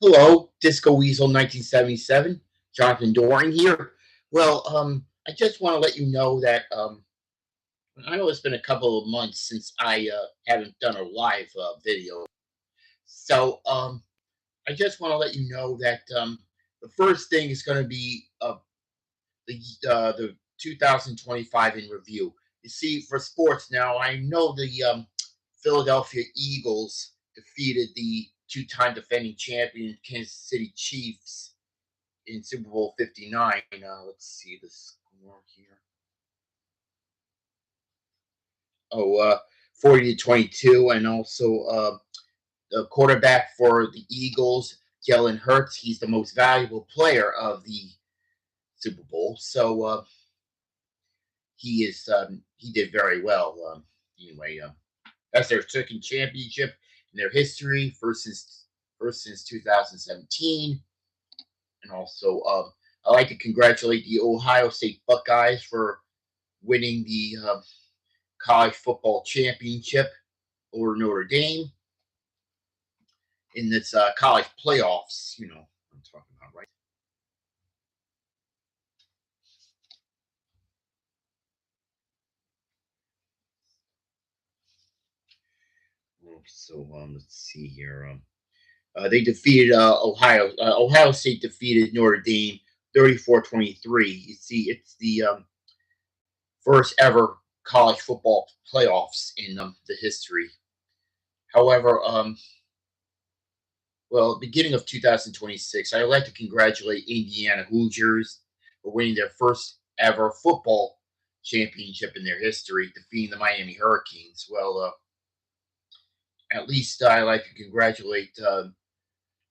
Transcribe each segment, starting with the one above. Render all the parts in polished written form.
Hello, Disco Weasel 1977. Jonathan Doring here. Well, I just want to let you know that I know it's been a couple of months since I haven't done a live video. So I just want to let you know that the first thing is going to be the 2025 in review. You see, for sports now, I know the Philadelphia Eagles defeated the two-time defending champion Kansas City Chiefs in Super Bowl 59. Let's see the score here. Oh, 40 to 22, and also the quarterback for the Eagles, Jalen Hurts. He's the most valuable player of the Super Bowl, so he did very well. Anyway, that's their second championship in their history, first since 2017. And also, I'd like to congratulate the Ohio State Buckeyes for winning the college football championship over Notre Dame in this college playoffs. You know what I'm talking about, right? So let's see here. They defeated Ohio State defeated Notre Dame 34-23. You see, it's the first ever college football playoffs in the history. However, beginning of 2026, I'd like to congratulate Indiana Hoosiers for winning their first ever football championship in their history, defeating the Miami Hurricanes. Well, at least I like to congratulate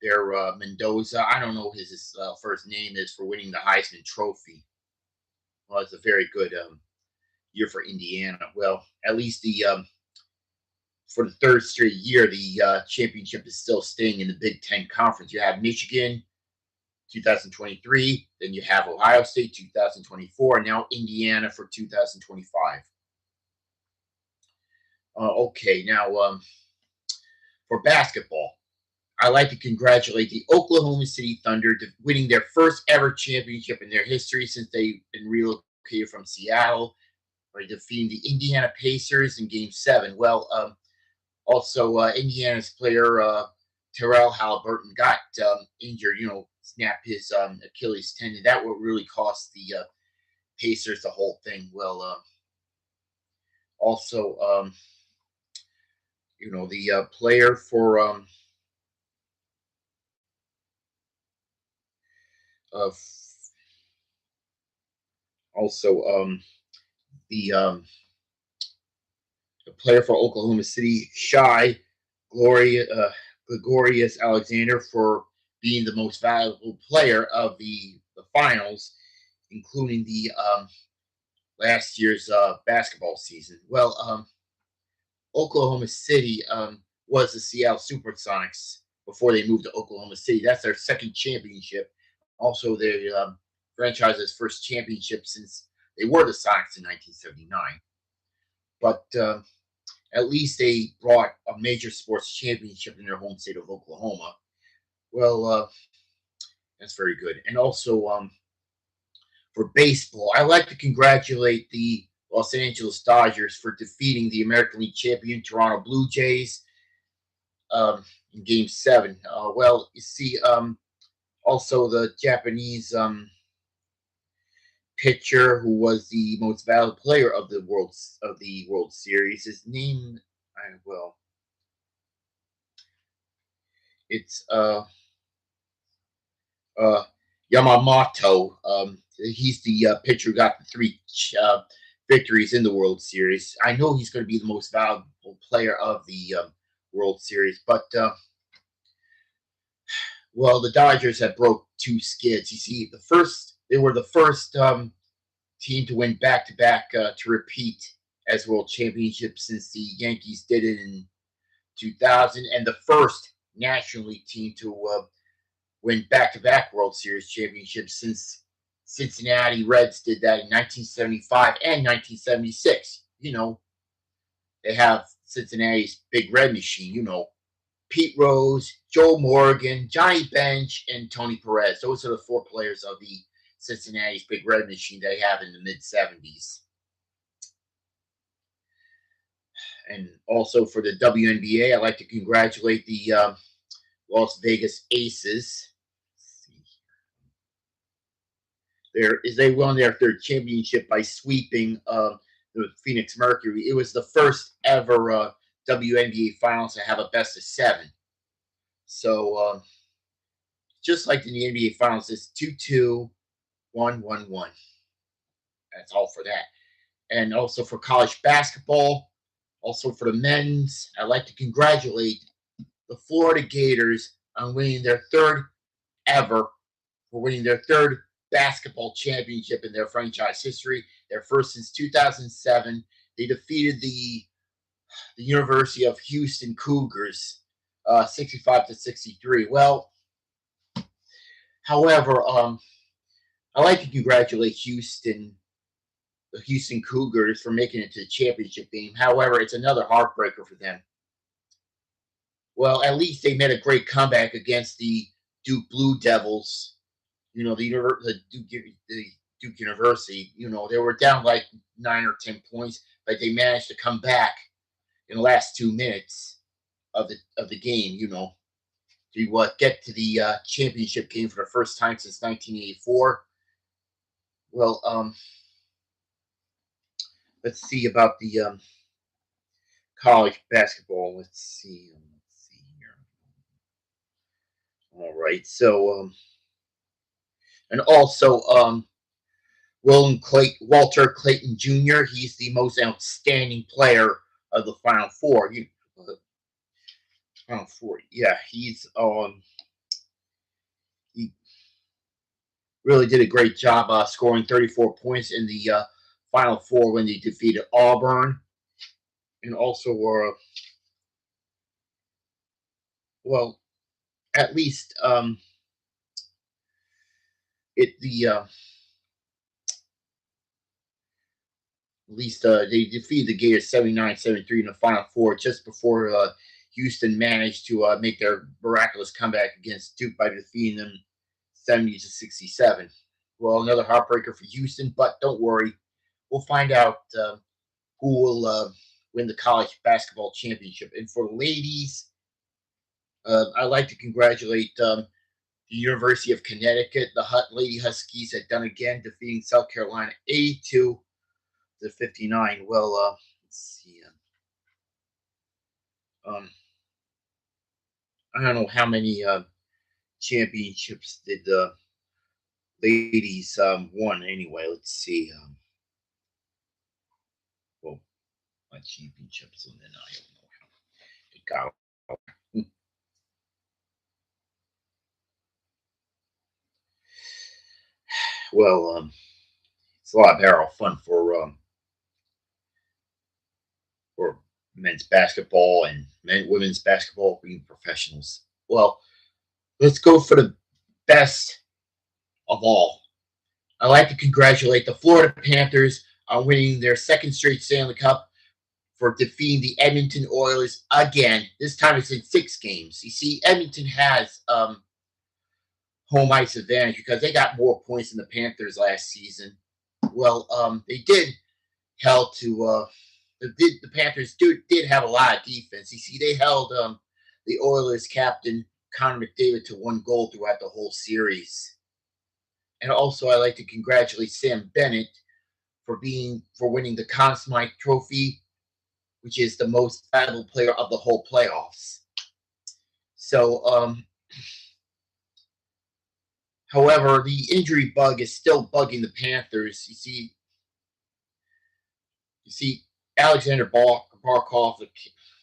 their Mendoza. I don't know what his first name is, for winning the Heisman Trophy. Well, it's a very good year for Indiana. Well, at least the for the third straight year, the championship is still staying in the Big Ten Conference. You have Michigan, 2023. Then you have Ohio State, 2024. And now Indiana for 2025. Okay, now for basketball, I'd like to congratulate the Oklahoma City Thunder winning their first ever championship in their history since they've been relocated from Seattle, by defeating the Indiana Pacers in Game 7. Well, also Indiana's player Terrell Halliburton got injured, snapped his Achilles tendon. That would really cost the Pacers the whole thing. Well, also, the player for also the player for Oklahoma City, Gregorius Alexander, for being the most valuable player of the finals, including the last year's basketball season. Well, Oklahoma City was the Seattle Supersonics before they moved to Oklahoma City. That's their second championship. Also, their franchise's first championship since they were the Sonics in 1979. But at least they brought a major sports championship in their home state of Oklahoma. Well, that's very good. And also, for baseball, I'd like to congratulate the Los Angeles Dodgers for defeating the American League champion Toronto Blue Jays in Game 7. Well, you see, also the Japanese pitcher who was the most valuable player of the World Series. His name, it's Yamamoto. He's the pitcher who got the three victories in the World Series. I know he's going to be the most valuable player of the World Series, but the Dodgers have broke two skids. You see, they were the first team to win back-to-back to repeat as world championships since the Yankees did it in 2000, and the first National League team to win back-to-back World Series championships since Cincinnati Reds did that in 1975 and 1976. They have Cincinnati's Big Red Machine, Pete Rose, Joe Morgan, Johnny Bench, and Tony Perez. Those are the 4 players of the Cincinnati's Big Red Machine they have in the mid-70s. And also for the WNBA, I'd like to congratulate the Las Vegas Aces. They won their 3rd championship by sweeping the Phoenix Mercury. It was the first ever WNBA finals to have a best of 7. So just like in the NBA finals, it's 2-2, 1-1-1. That's all for that. And also for college basketball, also for the men's, I'd like to congratulate the Florida Gators on winning their 3rd ever, for winning their 3rd basketball championship in their franchise history, their first since 2007. They defeated the University of Houston Cougars 65-63. Well, however, I'd like to congratulate the Houston Cougars, for making it to the championship game. However, it's another heartbreaker for them. Well, at least they made a great comeback against the Duke Blue Devils. You know, the Duke University. You know, they were down like 9 or 10 points, but they managed to come back in the last 2 minutes of the game. You know, to get to the championship game for the first time since 1984. Well, let's see about the college basketball. Let's see here. All right, so and also Walter Clayton Jr. He's the most outstanding player of the Final Four. Final Four, yeah, he really did a great job scoring 34 points in the Final Four when they defeated Auburn, and also well, at least they defeated the Gators 79-73 in the Final Four, just before Houston managed to make their miraculous comeback against Duke by defeating them 70-67. Well, another heartbreaker for Houston, but don't worry, we'll find out who will win the college basketball championship. And for the ladies, I'd like to congratulate the University of Connecticut. The Lady Huskies had done again, defeating South Carolina 82-59. Well, let's see. I don't know how many championships did the ladies won anyway. Let's see. Well, my championships, and then I don't know how it got. Well, it's a lot better fun for men's basketball and women's basketball being professionals. Well, let's go for the best of all. I'd like to congratulate the Florida Panthers on winning their 2nd straight Stanley Cup, for defeating the Edmonton Oilers again. This time it's in 6 games. You see, Edmonton has home ice advantage because they got more points than the Panthers last season. Well, they did held to the Panthers did have a lot of defense. You see, they held the Oilers captain Connor McDavid to 1 goal throughout the whole series. And also, I'd like to congratulate Sam Bennett for winning the Conn Smythe Trophy, which is the most valuable player of the whole playoffs. So, however, the injury bug is still bugging the Panthers. You see, Alexander Barkov,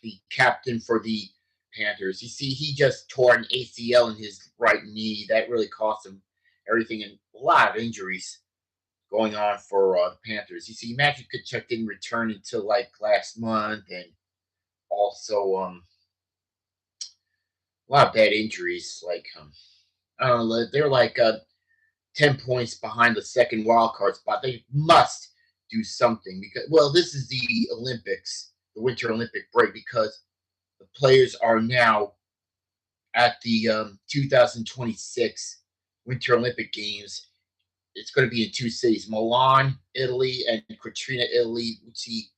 the captain for the Panthers. You see, he just tore an ACL in his right knee. That really cost him everything, and a lot of injuries going on for the Panthers. You see, Matthew Tkachuk didn't return until like last month, and also a lot of bad injuries. Like I don't know, they're like 10 points behind the 2nd wild card spot. They must do something because, well, this is the Olympics, the Winter Olympic break, because the players are now at the 2026 Winter Olympic Games. It's going to be in two cities, Milan, Italy, and Katrina, Italy. Let's see,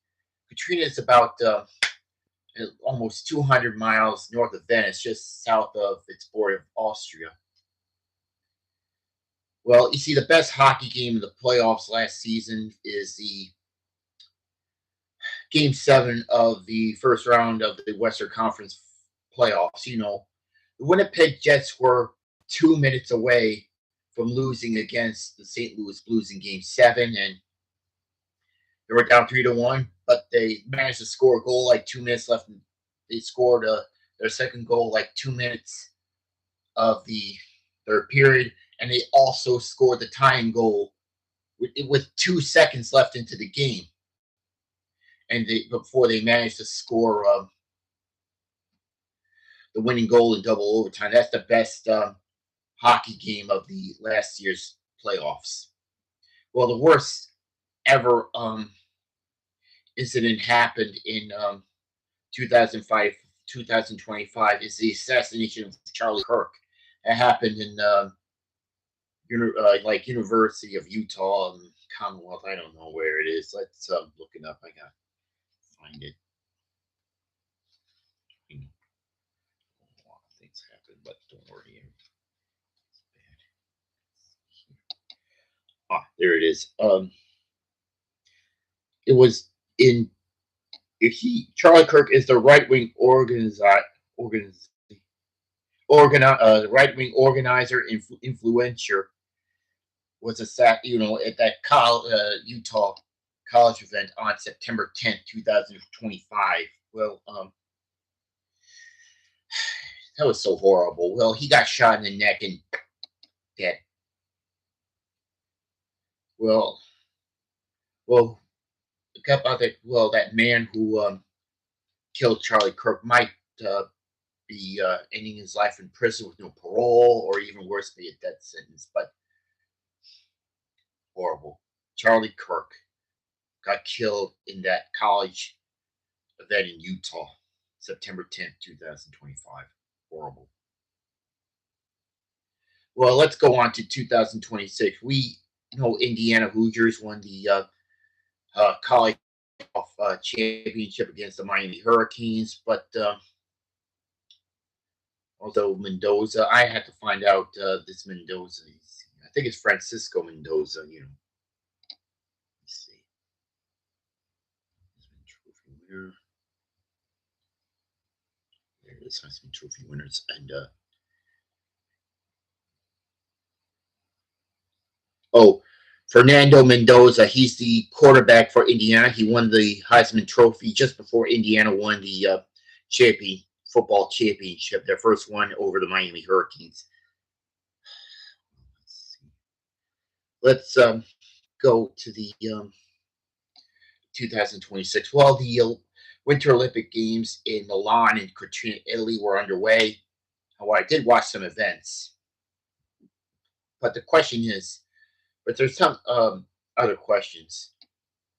Katrina is about almost 200 miles north of Venice, just south of its border of Austria. Well, you see, the best hockey game in the playoffs last season is the Game 7 of the first round of the Western Conference playoffs. The Winnipeg Jets were 2 minutes away from losing against the St. Louis Blues in Game 7, and they were down 3-1, but they managed to score a goal like 2 minutes left. They scored their second goal like 2 minutes of the third period, and they also scored the tying goal with 2 seconds left into the game. And before they managed to score the winning goal in double overtime. That's the best hockey game of the last year's playoffs. Well, the worst ever incident happened in 2005, 2025 is the assassination of Charlie Kirk. It happened in University of Utah and Commonwealth. I don't know where it is. Let's look it up. I got to find it. A lot of things happen, but don't worry. It's bad. There it is. It was in. Charlie Kirk is the right-wing right-wing organizer, influencer, was at that Utah college event on September 10th, 2025. Well, that was so horrible. Well, he got shot in the neck and dead. Well, about that. Well, that man who killed Charlie Kirk might be ending his life in prison with no parole, or even worse, be a death sentence. But horrible. Charlie Kirk got killed in that college event in Utah, September 10th, 2025. Horrible. Well, let's go on to 2026. We know Indiana Hoosiers won the college championship against the Miami Hurricanes, but although Mendoza, I had to find out this Mendoza. I think it's Francisco Mendoza. Let's see. Trophy winner. There it is. Heisman Trophy winners, and Fernando Mendoza. He's the quarterback for Indiana. He won the Heisman Trophy just before Indiana won the football championship, their first one over the Miami Hurricanes. Let's go to the 2026. Well, the Winter Olympic Games in Milan and Cortina, Italy were underway. However, I did watch some events. But the question is, but there's some other questions.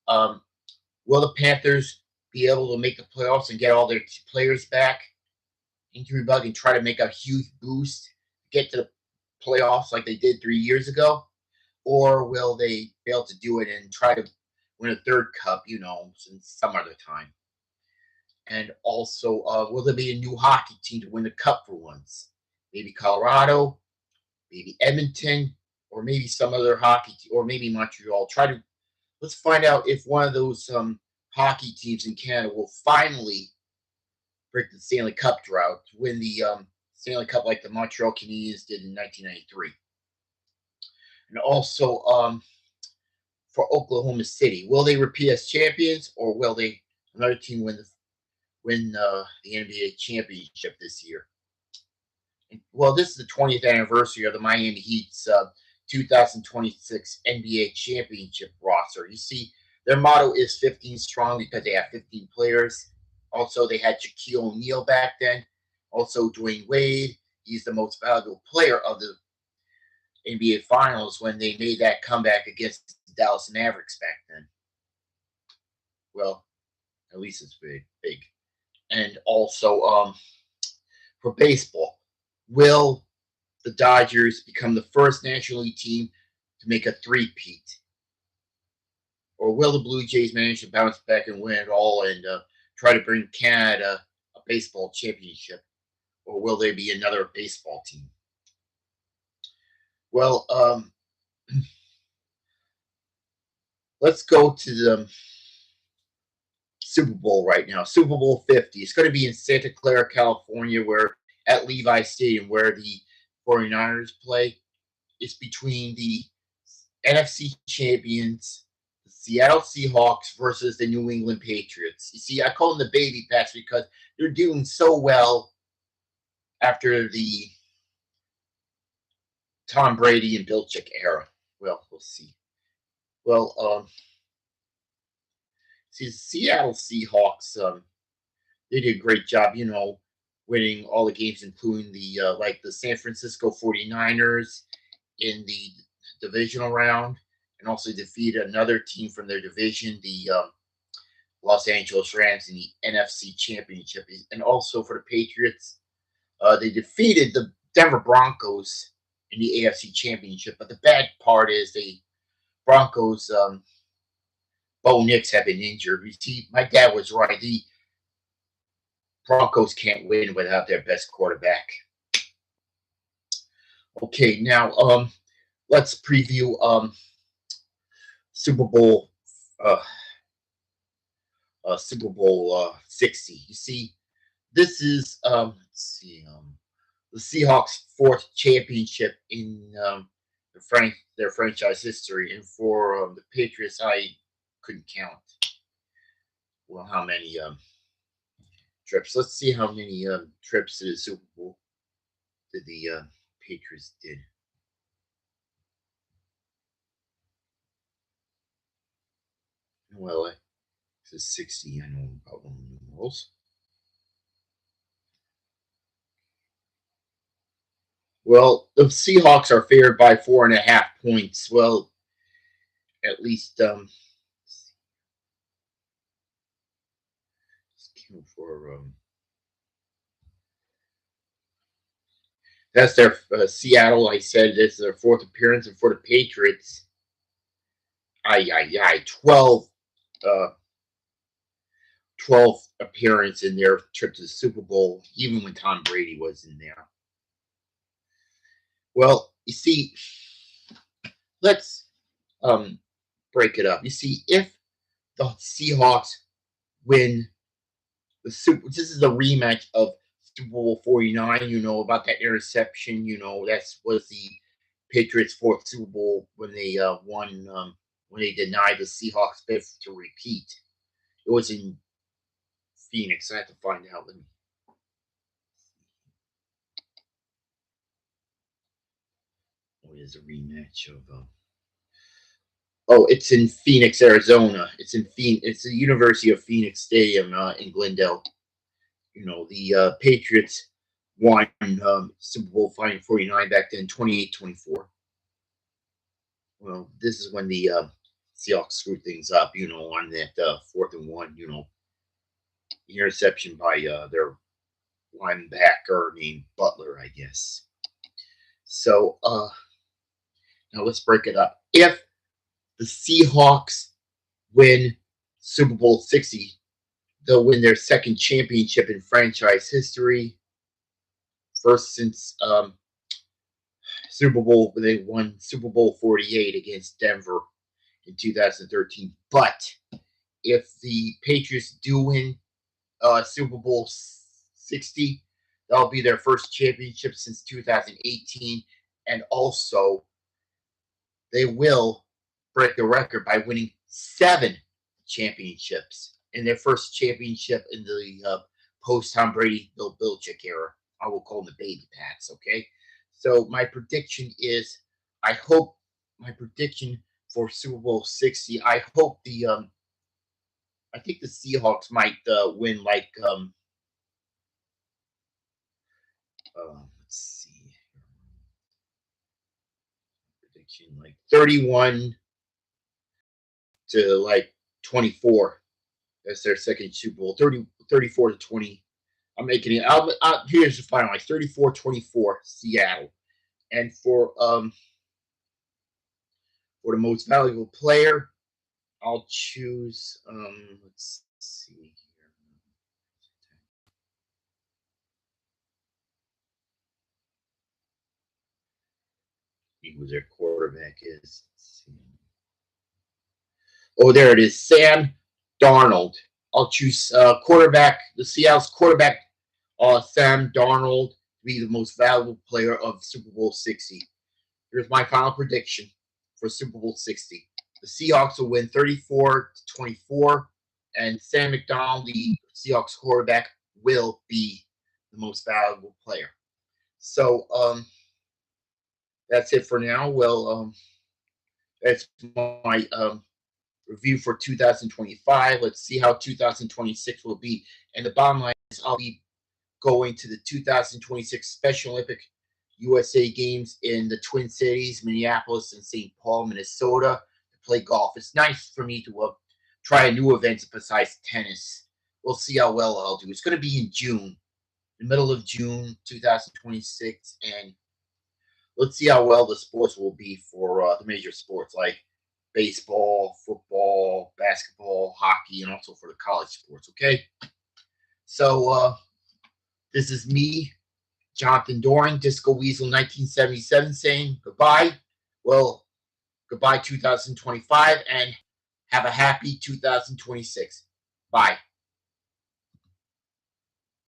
Will the Panthers be able to make the playoffs and get all their players back into rebug and try to make a huge boost, get to the playoffs like they did 3 years ago? Or will they fail to do it and try to win a third cup, some other time? And also, will there be a new hockey team to win the cup for once? Maybe Colorado, maybe Edmonton, or maybe some other hockey team, or maybe Montreal. Let's find out if one of those hockey teams in Canada will finally break the Stanley Cup drought, win the Stanley Cup like the Montreal Canadiens did in 1993. And also for Oklahoma City, will they repeat as champions, or will another team win the NBA championship this year? Well, this is the 20th anniversary of the Miami Heat's 2026 NBA championship roster. You see, their motto is 15 strong because they have 15 players. Also, they had Shaquille O'Neal back then. Also, Dwayne Wade. He's the most valuable player of the NBA Finals when they made that comeback against the Dallas Mavericks back then. Well, at least it's big. And also, for baseball, Will the Dodgers become the first National League team to make a three-peat? Or will the Blue Jays manage to bounce back and win it all and try to bring Canada a baseball championship? Or will there be another baseball team? Well, let's go to the Super Bowl right now. Super Bowl 50. It's going to be in Santa Clara, California, where at Levi Stadium, where the 49ers play. It's between the NFC champions, the Seattle Seahawks, versus the New England Patriots. You see, I call them the baby pats because they're doing so well after the Tom Brady and Belichick era. Well, we'll see. Well, see, the Seattle Seahawks, they did a great job, winning all the games, including the San Francisco 49ers in the divisional round, and also defeated another team from their division, the Los Angeles Rams, in the NFC Championship. And also for the Patriots, they defeated the Denver Broncos in the AFC Championship. But the bad part is the Broncos, Bo Nix, have been injured. You see, my dad was right. The Broncos can't win without their best quarterback. Okay, now let's preview Super Bowl Super Bowl 60. You see, this is the Seahawks' fourth championship in their franchise history, and for the Patriots, I couldn't count. Well, how many trips? Let's see how many trips to the Super Bowl that the Patriots did. Well, this is 60. I know about one of the numerals. Well, the Seahawks are favored by 4.5 points. Well, at least for that's their Seattle. I said this is their fourth appearance, and for the Patriots, 12 12th appearance in their trip to the Super Bowl, even when Tom Brady was in there. Well, you see, let's break it up. You see, if the Seahawks win the Super, this is a rematch of Super Bowl 49. You know about that interception. That was the Patriots' fourth Super Bowl when they won. When they denied the Seahawks fifth to repeat. It was in Phoenix. I have to find out. What is a rematch of? Oh, it's in Phoenix, Arizona. It's in Phoenix. It's the University of Phoenix Stadium in Glendale. The Patriots won Super Bowl 49 back then, 28-24. Well, this is when the Seahawks screwed things up, on that 4th and 1, interception by their linebacker named Butler, I guess. So now let's break it up. If the Seahawks win Super Bowl 60, they'll win their second championship in franchise history. First since Super Bowl, they won Super Bowl 48 against Denver in 2013. But if the Patriots do win Super Bowl 60, that'll be their first championship since 2018. And also, they will break the record by winning 7 championships in their first championship in the post-Tom Brady, Bill Belichick era. I will call them the baby pats, okay? So my prediction is, my prediction for Super Bowl 60, I hope I think the Seahawks might win let's see, prediction 31 to 24. That's their second Super Bowl. 34 to 20. I'm making it. Here's the final, like 34-24 Seattle. And for the most valuable player, I'll choose. Let's see here. See who their quarterback is. Oh, there it is. Sam Darnold. I'll choose quarterback. The Seattle's quarterback, Sam Darnold, to be the most valuable player of Super Bowl 60. Here's my final prediction for Super Bowl 60. The Seahawks will win 34-24, and Sam McDonald, the Seahawks quarterback, will be the most valuable player. So that's it for now. Well, that's my review for 2025. Let's see how 2026 will be. And the bottom line is I'll be going to the 2026 Special Olympic USA Games in the Twin Cities, Minneapolis and St. Paul, Minnesota, to play golf. It's nice for me to try a new event besides tennis. We'll see how well I'll do. It's going to be in June, the middle of June 2026, and let's see how well the sports will be for the major sports like baseball, football, basketball, hockey, and also for the college sports. Okay, so this is me, Jonathan Doring, Disco Weasel 1977, saying goodbye. Well, goodbye 2025, and have a happy 2026. Bye.